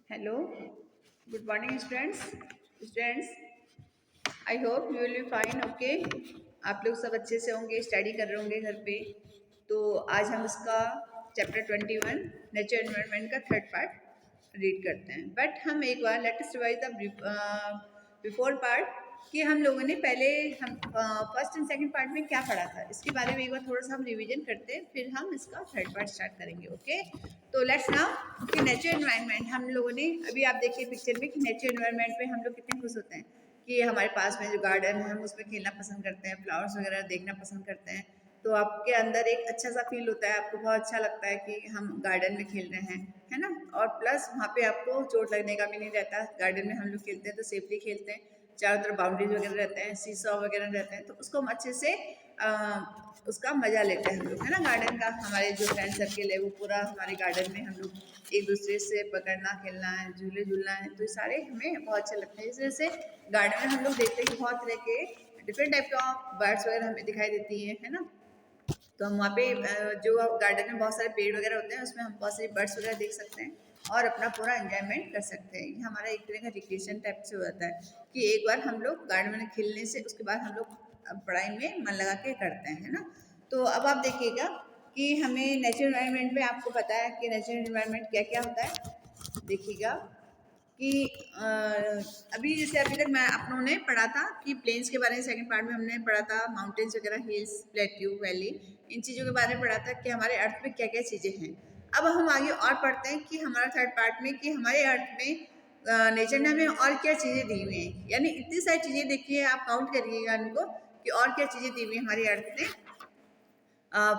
Hello, good morning students. I hope you will be fine. Okay, आप लोग सब अच्छे से होंगे, स्टडी कर रहे होंगे घर पे। तो आज हम इसका चैप्टर 21 नेचर एनवायरनमेंट का थर्ड पार्ट रीड करते हैं। बट हम एक बार let us revise the before part कि हम लोगों ने पहले हम फर्स्ट एंड सेकंड पार्ट में क्या पढ़ा था, इसके बारे में एक बार थोड़ा सा हम रिवीजन करते हैं, फिर हम इसका थर्ड पार्ट स्टार्ट करेंगे। ओके, तो लेट्स नाउ कि नेचर एनवायरनमेंट हम लोगों ने अभी आप देखिए पिक्चर में कि नेचर एनवायरनमेंट में हम लोग कितने खुश होते हैं कि हमारे पास में जो गार्डन है हम उसमें खेलना पसंद करते हैं, फ्लावर्स वगैरह देखना पसंद करते हैं। तो आपके अंदर एक अच्छा सा फील होता है, आपको बहुत अच्छा लगता है कि हम गार्डन में खेल रहे हैं, है ना। और प्लस वहाँ पे आपको चोट लगने का भी नहीं रहता। गार्डन में हम लोग खेलते हैं तो सेफली खेलते हैं, चारों तरफ बाउंड्रीज वगैरह रहते हैं, सीसॉ वगैरह रहते हैं, तो उसको हम अच्छे से उसका मजा लेते हैं हम लोग, है ना। गार्डन का हमारे जो फ्रेंड सर्किल है वो पूरा हमारे गार्डन में हम लोग एक दूसरे से पकड़ना खेलना है, झूले झूलना है, तो ये सारे हमें बहुत अच्छे लगते हैं। इस वजह से गार्डन में हम लोग देखते हैं कि बहुत तरह के डिफरेंट टाइप का बर्ड्स वगैरह हमें दिखाई देती है ना। तो हम वहाँ पे जो गार्डन में बहुत सारे पेड़ वगैरह होते हैं उसमें हम बहुत सारे बर्ड्स वगैरह देख सकते हैं और अपना पूरा एंजॉयमेंट कर सकते हैं। ये हमारा एक तरह का रिक्रिएशन टाइप से हो जाता है कि एक बार हम लोग गार्डन में खेलने से उसके बाद हम लोग पढ़ाई में मन लगा के करते हैं, है ना। तो अब आप देखिएगा कि हमें नेचुरल एनवायरनमेंट में आपको पता है कि नेचुरल एनवायरनमेंट क्या क्या होता है। देखिएगा कि अभी जैसे अभी तक मैं आप लोगों ने पढ़ा था कि प्लेन्स के बारे में, सेकंड पार्ट में हमने पढ़ा था माउंटेन्स वगैरह, हिल्स, प्लेट्यू, वैली, इन चीज़ों के बारे में पढ़ा था कि हमारे अर्थ में क्या क्या चीज़ें हैं। अब हम आगे और पढ़ते हैं कि हमारा थर्ड पार्ट में कि हमारे अर्थ में नेचर ने हमें और क्या चीज़ें दी हुई हैं, यानी इतनी सारी चीज़ें देखिए, आप काउंट करिएगा इनको कि और क्या चीज़ें दी हुई हैं हमारे अर्थ में।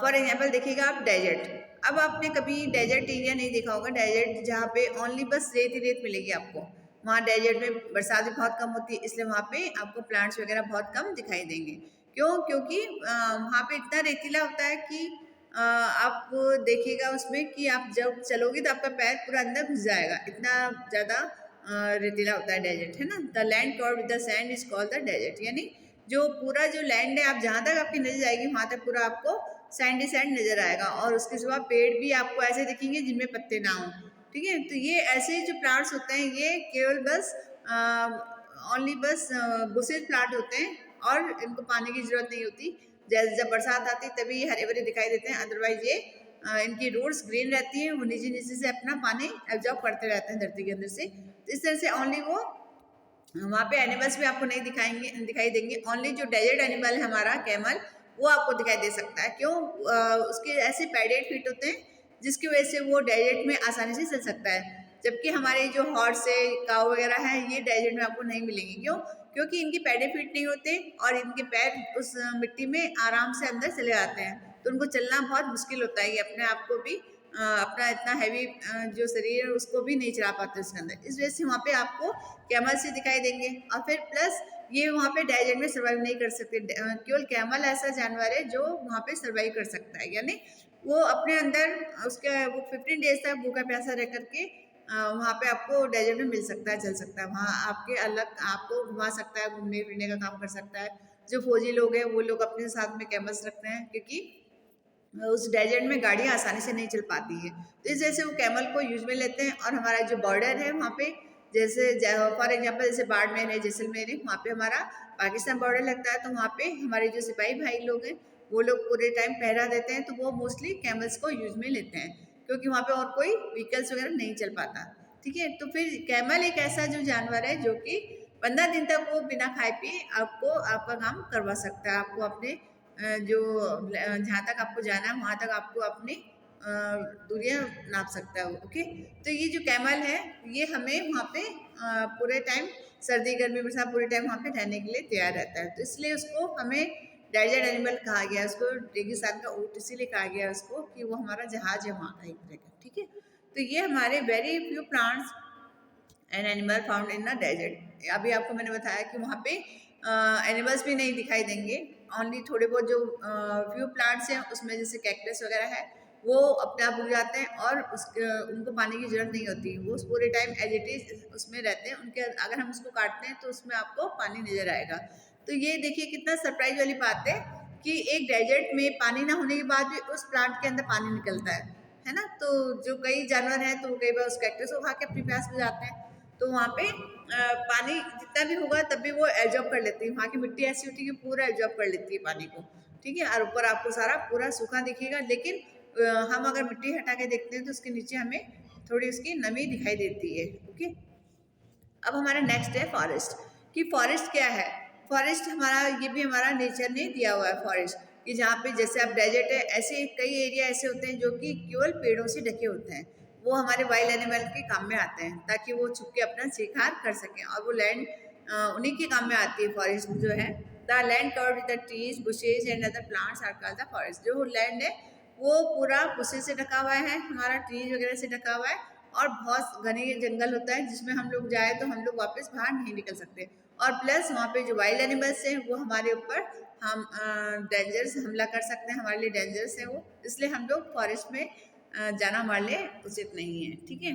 फॉर एग्जाम्पल देखिएगा आप डेजर्ट। अब आपने कभी डेजर्ट एरिया नहीं देखा होगा, डेजर्ट जहाँ पे ओनली बस रेत ही रेत मिलेगी आपको। वहाँ डेजर्ट में बरसात भी बहुत कम होती है, इसलिए वहाँ पे आपको प्लांट्स वगैरह बहुत कम दिखाई देंगे। क्यों? क्योंकि वहाँ पे इतना रेतीला होता है कि आप देखिएगा उसमें कि आप जब चलोगे तो आपका पैर पूरा अंदर घुस जाएगा, इतना ज़्यादा रेतीला होता है डेजर्ट, है ना। The land covered with the sand is called the desert, यानी जो पूरा जो लैंड है, आप जहाँ तक आपकी नजर जाएगी वहाँ तक पूरा आपको सैंड ही सैंड नजर आएगा, और उसके सिवा पेड़ भी आपको ऐसे दिखेंगे जिनमें पत्ते ना हों, ठीक है। तो ये ऐसे जो प्लांट्स होते हैं ये केवल बस ओनली बस बुशेज प्लांट होते हैं और इनको पानी की जरूरत नहीं होती। जैसे जब बरसात आती है तभी ये हरे भरे दिखाई देते हैं, अदरवाइज ये इनकी रूट्स ग्रीन रहती हैं, वो नीचे नीचे से अपना पानी एब्जॉर्ब करते रहते हैं धरती के अंदर से। तो इस तरह से ओनली वो वहाँ पे एनिमल्स भी आपको नहीं दिखाई देंगे। ओनली जो डेजर्ट एनिमल है हमारा कैमल, वो आपको दिखाई दे सकता है। क्यों? उसके ऐसे पैडेड फीट होते हैं जिसकी वजह से वो डेजर्ट में आसानी से चल सकता है, जबकि हमारे जो हॉर्स है, काऊ वगैरह है, ये डेजर्ट में आपको नहीं मिलेंगे। क्यों? क्योंकि इनके पैडेड फीट नहीं होते और इनके पैर उस मिट्टी में आराम से अंदर चले आते हैं, तो उनको चलना बहुत मुश्किल होता है। ये अपने आप को भी अपना इतना हैवी जो शरीर है उसको भी नहीं चला पाते उसके अंदर, इस वजह से वहाँ पे आपको कैमल से दिखाई देंगे। और फिर प्लस ये वहाँ पे डेजर्ट में सर्वाइव नहीं कर सकते। केवल कैमल ऐसा जानवर है जो वहाँ पे सर्वाइव कर सकता है, यानी वो अपने अंदर उसके वो 15 डेज तक भूखा प्यासा रह करके वहाँ पे आपको डेजर्ट में मिल सकता है, चल सकता है, वहाँ आपके अलग आपको घुमा सकता है, घूमने फिरने का काम कर सकता है। जो फौजी लोग हैं वो लोग अपने साथ में कैमल्स रखते हैं, क्योंकि उस डेजर्ट में गाड़ियाँ आसानी से नहीं चल पाती है, तो इस वजह से वो कैमल को यूज में लेते हैं। और हमारा जो बॉर्डर है वहाँ पे, जैसे फॉर एग्जांपल जैसे बाड़मेर है, जैसलमेर है, वहाँ पे हमारा पाकिस्तान बॉर्डर लगता है, तो वहाँ पे हमारे जो सिपाही भाई लोग हैं वो लोग पूरे टाइम पहरा देते हैं, तो वो मोस्टली कैमल्स को यूज में लेते हैं, क्योंकि वहाँ पे और कोई व्हीकल्स वगैरह नहीं चल पाता, ठीक है। तो फिर कैमल एक ऐसा जो जानवर है जो कि 15 दिन तक वो बिना खाए पिए आपको आपका काम करवा सकता है। आपको अपने जो जहाँ तक आपको जाना है वहाँ तक आपको अपनी दूरियाँ नाप सकता है वो, ओके। तो ये जो कैमल है ये हमें वहाँ पे पूरे टाइम सर्दी गर्मी बरसात पूरे टाइम वहाँ पे रहने के लिए तैयार रहता है, तो इसलिए उसको हमें डेजर्ट एनिमल कहा गया, उसको रेगिस्तान का ऊँट इसीलिए कहा गया उसको कि वो हमारा जहाज है वहाँ का एक तरह का, ठीक है। तो ये हमारे very few plants and animal found in the desert. अभी आपको मैंने बताया कि वहाँ पे एनिमल्स भी नहीं दिखाई देंगे, ओनली थोड़े बहुत जो फ्यू प्लांट्स हैं उसमें जैसे कैक्टस वगैरह है वो अपने आप उग जाते हैं और उनको पानी की जरूरत नहीं होती, वो पूरे टाइम एज इट इज उसमें रहते हैं। उनके अगर हम उसको काटते हैं तो उसमें आपको पानी नजर आएगा। तो ये देखिए कितना सरप्राइज वाली बात है कि एक डेजर्ट में पानी ना होने के बाद भी उस प्लांट के अंदर पानी निकलता है ना। तो जो कई जानवर हैं तो कई बार उस कैक्टस को खा के अपनी प्यास बुझाते हैं। तो वहाँ पे पानी जितना भी होगा तब भी वो एब्जॉर्ब कर लेती है, वहाँ की मिट्टी ऐसी होती है कि पूरा एब्जॉर्ब कर लेती है पानी को, ठीक है। और ऊपर आपको सारा पूरा सूखा दिखेगा, लेकिन हम अगर मिट्टी हटा के देखते हैं तो उसके नीचे हमें थोड़ी उसकी नमी दिखाई देती है, ओके। अब हमारा नेक्स्ट है फॉरेस्ट, कि फॉरेस्ट क्या है। फॉरेस्ट हमारा, ये भी हमारा नेचर ने दिया हुआ है फॉरेस्ट, कि जहाँ पे जैसे अब डेजर्ट है, ऐसे कई एरिया ऐसे होते हैं जो कि केवल पेड़ों से ढके होते हैं। वो हमारे वाइल्ड एनिमल के काम में आते हैं ताकि वो छुप के अपना शिकार कर सकें, और वो लैंड उन्हीं के काम में आती है फॉरेस्ट जो है। The land covered with the trees bushes and other plants are called the forest. जो लैंड है वो पूरा बुशे से ढका हुआ है, हमारा ट्रीज वगैरह से ढका हुआ है, और बहुत घने जंगल होता है जिसमें हम लोग जाए तो हम लोग वापस बाहर नहीं निकल सकते। और प्लस वहाँ पे जो वाइल्ड एनिमल्स हैं वो हमारे ऊपर हम डेंजरस हमला कर सकते हैं, हमारे लिए डेंजरस है वो, इसलिए हम लोग फॉरेस्ट में जाना हमारे लिए उचित नहीं है, ठीक है।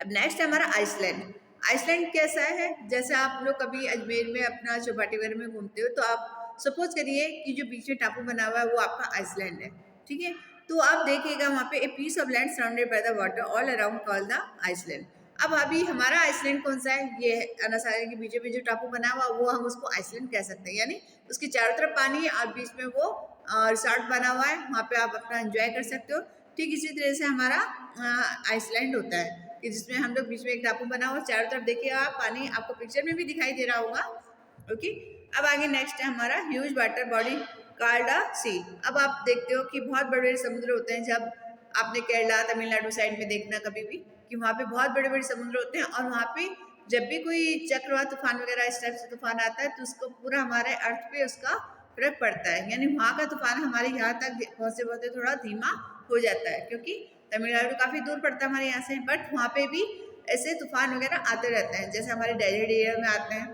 अब नेक्स्ट है हमारा आइसलैंड। आइसलैंड कैसा है, जैसे आप लोग कभी अजमेर में अपना चौपाटी वगैरह में घूमते हो तो आप सपोज करिए कि जो बीच में टापू बना हुआ है वो आपका आइसलैंड है, ठीक है। तो आप देखिएगा वहाँ पे a piece of land surrounded by the water all around called the island. अब अभी हमारा आइसलैंड कौन सा है, ये अनासारे के बीचों बीच जो टापू बना हुआ वो हम उसको आइसलैंड कह सकते हैं, यानी उसके चारों तरफ पानी है और बीच में वो रिसॉर्ट बना हुआ है, वहाँ पे आप अपना एंजॉय कर सकते हो। ठीक इसी तरह से हमारा आइसलैंड होता है कि जिसमें हम लोग बीच में एक टापू बना हुआ, चारों तरफ देखिए आप पानी आपको पिक्चर में भी दिखाई दे रहा होगा, ओके। अब आगे नेक्स्ट है हमारा huge water body called a sea. अब आप देखते हो कि बहुत बड़े बड़े समुद्र होते हैं, जब आपने केरला तमिलनाडु साइड में देखना कभी भी कि वहाँ पे बहुत बड़े बड़े समुद्र होते हैं, और वहाँ पे जब भी कोई चक्रवात तूफान वगैरह इस टाइप से तूफान आता है तो उसको पूरा हमारे अर्थ पे उसका फर्क पड़ता है, यानी वहाँ का तूफान हमारे यहाँ तक पहुँचते पहुँचते थोड़ा धीमा हो जाता है, क्योंकि तमिलनाडु काफ़ी दूर पड़ता है हमारे यहाँ से, बट वहाँ पे भी ऐसे तूफान वगैरह आते रहते हैं, जैसे हमारे डेजर्ट एरिया में आते हैं।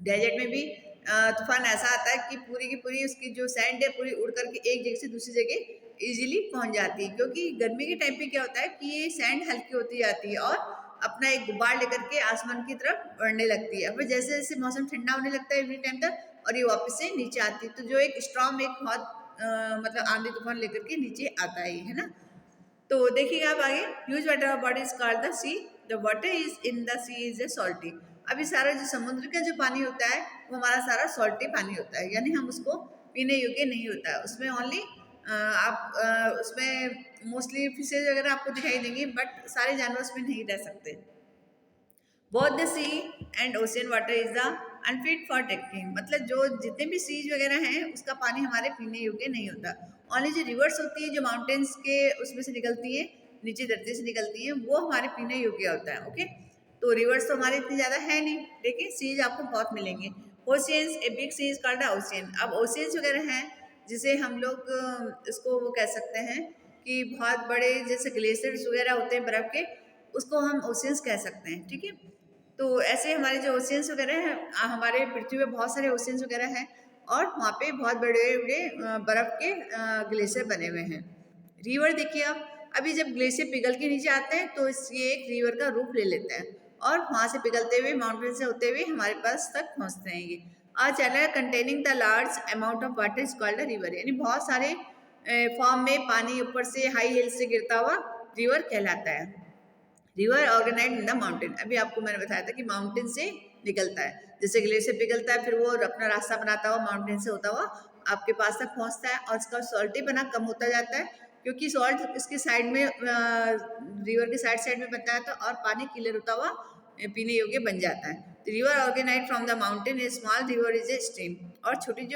डेजर्ट में भी तूफान ऐसा आता है कि पूरी की पूरी उसकी जो सैंड है पूरी उड़ करके एक जगह से दूसरी जगह इजीली पहुंच जाती है, क्योंकि गर्मी के टाइम पे क्या होता है कि ये सैंड हल्की होती जाती है और अपना एक गुब्बार लेकर के आसमान की तरफ बढ़ने लगती है। फिर जैसे जैसे मौसम ठंडा होने लगता है इवनिंग टाइम तक, और ये वापस से नीचे आती है, तो जो एक स्ट्रॉन्ग एक बहुत मतलब आंधी तूफान लेकर के नीचे आता है ना। तो देखिएगा आप आगे, huge water body is called the sea, the water is in the sea is a salty. अभी सारा जो समुद्र का जो पानी होता है वो हमारा सारा सॉल्टी पानी होता है, यानी हम उसको पीने योग्य नहीं होता है। उसमें ओनली उसमें मोस्टली फिशेज वगैरह आपको दिखाई देंगी, बट सारे जानवर उसमें नहीं रह सकते। Both the sea and ocean water is the unfit for drinking, मतलब जो जितने भी सीज वगैरह हैं उसका पानी हमारे पीने योग्य नहीं होता। ओनली जो रिवर्स होती है जो माउंटेन्स के उसमें से निकलती है, नीचे धरती से निकलती है, वो हमारे पीने योग्य होता है, ओके। तो रिवर्स तो हमारे इतनी ज़्यादा है नहीं, लेकिन सीज आपको बहुत मिलेंगे। Oceans, a big sea is called ocean. अब ओशियंस वगैरह हैं जिसे हम लोग इसको वो कह सकते हैं कि बहुत बड़े जैसे ग्लेशियर्स वगैरह होते हैं बर्फ़ के, उसको हम ओशियंस कह सकते हैं, ठीक है। तो ऐसे हमारे जो ओशियंस वगैरह हैं, हमारे पृथ्वी में बहुत सारे ओशियंस वगैरह हैं, और वहाँ पे बहुत बड़े बड़े बर्फ़ के ग्लेशियर बने हुए हैं। रिवर देखिए आप, अभी जब ग्लेशियर पिघल के नीचे आते हैं तो ये एक रिवर का रूप ले लेते हैं, और वहाँ से पिघलते हुए माउंटेन से होते हुए हमारे पास तक पहुँचते हैं। ये a channel containing the large amount of water is called a river, यानी बहुत सारे फॉर्म में पानी ऊपर से हाई हिल से गिरता हुआ रिवर कहलाता है। River organise in the mountain, अभी आपको मैंने बताया था कि माउंटेन से निकलता है, जैसे ग्लेशियर पिघलता है फिर वो अपना रास्ता बनाता हुआ माउंटेन से होता हुआ आपके पास तक पहुंचता है, और इसका सॉल्टी बना कम होता जाता है, क्योंकि सॉल्ट इसके साइड में रिवर के साइड साइड में बनता है, तो और पानी क्लियर होता हुआ पीने योग्य बन जाता है। तो river organise from the mountain, a small river is a stream, और छोटी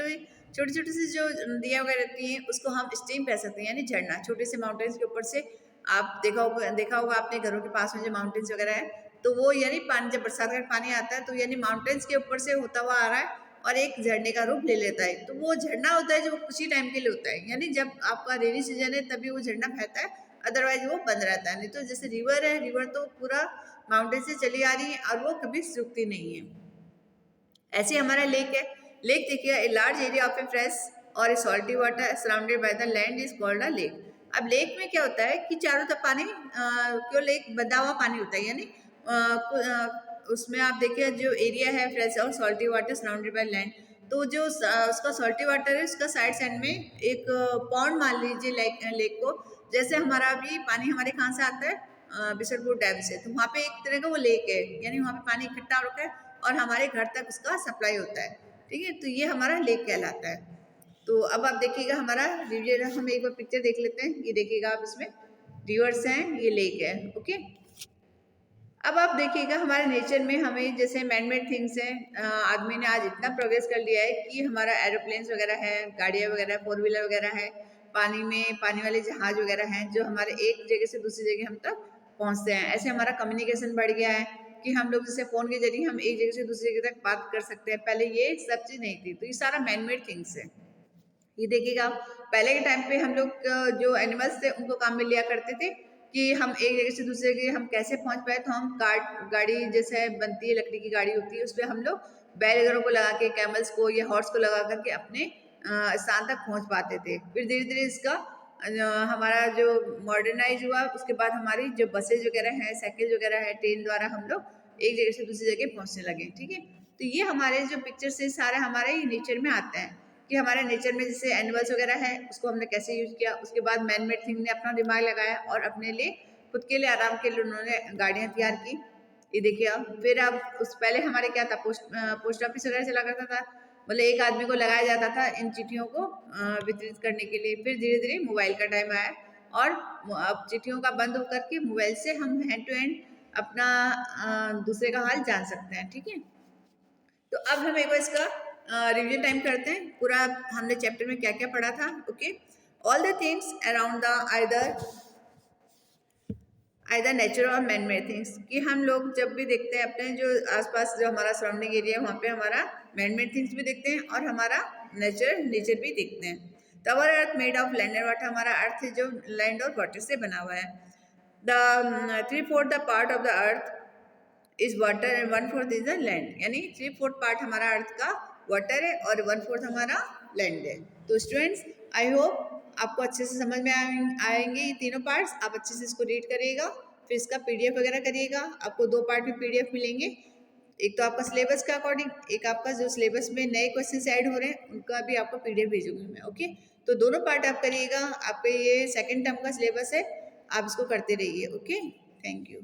छोटी सी जो नदियाँ वगैरह रहती हैं उसको हम स्ट्रीम कह सकते हैं, यानी झरना। छोटे से माउंटेन्स के ऊपर से आप देखा होगा आपने घरों के पास में जो माउंटेन्स वगैरह है, तो वो यानी पानी जब बरसात का पानी आता है तो यानी माउंटेन्स के ऊपर से होता हुआ आ रहा है और एक झरने का रूप ले लेता है। तो वो झरना होता है जो कुछ ही टाइम के लिए होता है, यानी जब आपका रेनी सीजन है तभी वो झरना बहता है, अदरवाइज वो बंद रहता है। नहीं तो जैसे रिवर है, रिवर तो पूरा माउंटेन से चली आ रही है और वो कभी सूखती नहीं है। ऐसे हमारा लेक है, लेक देखिए, a large area of a fresh or a salty water surrounded by the land is called a lake. अब लेक में क्या होता है कि चारों तरफ पानी केवल एक बंधा हुआ पानी होता है, यानी उसमें आप देखिए जो एरिया है फ्रेश और salty water surrounded by land, तो जो उसका सॉल्टी वाटर है उसका साइड साइड में एक पॉन्ड मान लीजिए लेक को, जैसे हमारा अभी पानी हमारे कहाँ से आता है, बिशनपुर डैम से, तो वहाँ पे एक तरह का वो लेक है, यानी वहाँ पे पानी इकट्ठा होता है और हमारे घर तक उसका सप्लाई होता है। ठीक है, तो ये हमारा लेक कहलाता है। तो अब आप देखिएगा हमारा रिवर, हम एक बार पिक्चर देख लेते हैं। ये देखिएगा आप, इसमें रिवर्स हैं, ये लेक है। ओके, अब आप देखिएगा हमारे नेचर में हमें जैसे मैनमेड थिंग्स हैं, आदमी ने आज इतना प्रोग्रेस कर लिया है कि हमारा एरोप्लेन्स वगैरह है, गाड़ियाँ वगैरह, फोर व्हीलर वगैरह है, पानी में पानी वाले जहाज वगैरह हैं, जो हमारे एक जगह से दूसरी जगह हम तक पहुँचते हैं। ऐसे हमारा कम्युनिकेशन बढ़ गया है कि हम लोग जैसे फ़ोन के जरिए हम एक जगह से दूसरी जगह तक बात कर सकते हैं। पहले ये सब चीज़ नहीं थी, तो ये सारा मैनमेड थिंग्स है। ये देखिएगा पहले के टाइम पे हम लोग जो एनिमल्स थे उनको काम में लिया करते थे कि हम एक जगह से दूसरी जगह हम कैसे पहुंच पाए, तो हम कार्ट गाड़ी जैसे बनती है, लकड़ी की गाड़ी होती है, उस पर हम लोग बैलगाड़ों को लगा के, कैमल्स को या हॉर्स को लगा करके अपने स्थान तक पहुंच पाते थे। फिर धीरे धीरे इसका हमारा जो मॉडर्नाइज हुआ, उसके बाद हमारी जो बसेज वगैरह हैं, साइकिल वगैरह है, ट्रेन द्वारा हम लोग एक जगह से दूसरी जगह पहुंचने लगे। ठीक है, तो ये हमारे जो पिक्चर से सारे हमारे नेचर में आते हैं कि हमारे नेचर में जैसे एनिमल्स वगैरह है उसको हमने कैसे यूज किया, उसके बाद मैन मेड थिंग ने अपना दिमाग लगाया और अपने लिए, खुद के लिए आराम के लिए उन्होंने गाड़ियाँ तैयार की। ये देखिए आप, फिर अब उस पहले हमारे क्या था, पोस्ट ऑफिस वगैरह चला करता था, मतलब एक आदमी को लगाया जाता था इन चिट्ठियों को वितरित करने के लिए। फिर धीरे धीरे मोबाइल का टाइम आया और अब चिट्ठियों का बंद होकर के मोबाइल से हम हैंड टू हैंड अपना दूसरे का हाल जान सकते हैं। ठीक है, तो अब हम एक बार इसका रिवीजन टाइम करते हैं, पूरा हमने चैप्टर में क्या क्या पढ़ा था। Okay, all the things around the either nature और मैन मेड थिंग्स, कि हम लोग जब भी देखते हैं अपने जो आसपास जो हमारा सराउंडिंग एरिया है वहाँ पे हमारा मैन मेड थिंग्स भी देखते हैं और हमारा नेचर भी देखते हैं। तो our earth made of land and water, हमारा अर्थ जो लैंड और वाटर से बना हुआ है। The 3/4 the part of the earth is water and 1/4 is the land, यानी 3/4 पार्ट हमारा अर्थ का वाटर है और 1/4 हमारा लैंड है। तो स्टूडेंट्स, आई होप आपको अच्छे से समझ में आएंगे ये तीनों पार्ट्स। आप अच्छे से इसको रीड करिएगा, फिर इसका पीडीएफ वगैरह करिएगा। आपको 2 पार्ट में पीडीएफ मिलेंगे, एक तो आपका सिलेबस के अकॉर्डिंग, एक आपका जो सिलेबस में नए क्वेश्चन ऐड हो रहे हैं उनका भी आपको पीडीएफ भेजूंगी मैं। ओके, तो दोनों पार्ट आप करिएगा, आपके ये सेकेंड टर्म का सिलेबस है, आप इसको करते रहिए। Okay, thank you.